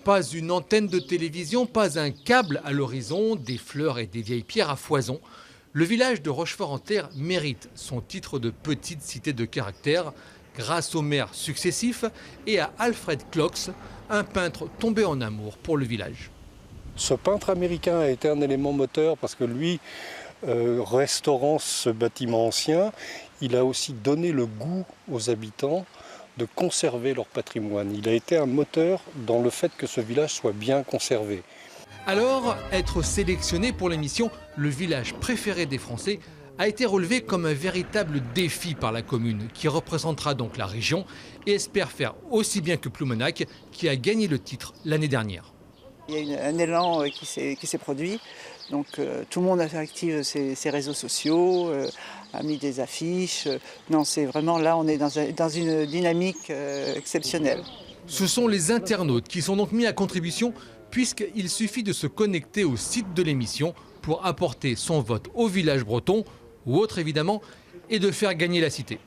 Pas une antenne de télévision, pas un câble à l'horizon, des fleurs et des vieilles pierres à foison. Le village de Rochefort-en-Terre mérite son titre de petite cité de caractère grâce aux maires successifs et à Alfred Klox, un peintre tombé en amour pour le village. Ce peintre américain a été un élément moteur parce que lui, restaurant ce bâtiment ancien, il a aussi donné le goût aux habitants de conserver leur patrimoine. Il a été un moteur dans le fait que ce village soit bien conservé. Alors, être sélectionné pour l'émission Le village préféré des Français a été relevé comme un véritable défi par la commune, qui représentera donc la région et espère faire aussi bien que Ploumenac, qui a gagné le titre l'année dernière. Il y a un élan qui s'est produit, donc tout le monde a activé ses réseaux sociaux, a mis des affiches. Non, c'est vraiment là, on est dans une dynamique exceptionnelle. Ce sont les internautes qui sont donc mis à contribution, puisqu'il suffit de se connecter au site de l'émission pour apporter son vote au village breton, ou autre évidemment, et de faire gagner la cité.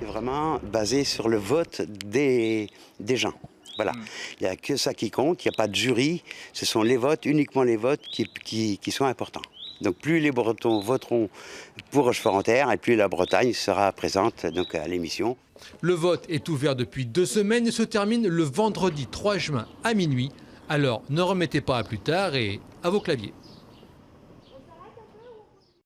C'est vraiment basé sur le vote des gens. Voilà, il n'y a que ça qui compte, il n'y a pas de jury, ce sont les votes, uniquement les votes qui sont importants. Donc plus les Bretons voteront pour Rochefort-en-Terre et plus la Bretagne sera présente donc, à l'émission. Le vote est ouvert depuis 2 semaines et se termine le vendredi 3 juin à minuit. Alors ne remettez pas à plus tard et à vos claviers.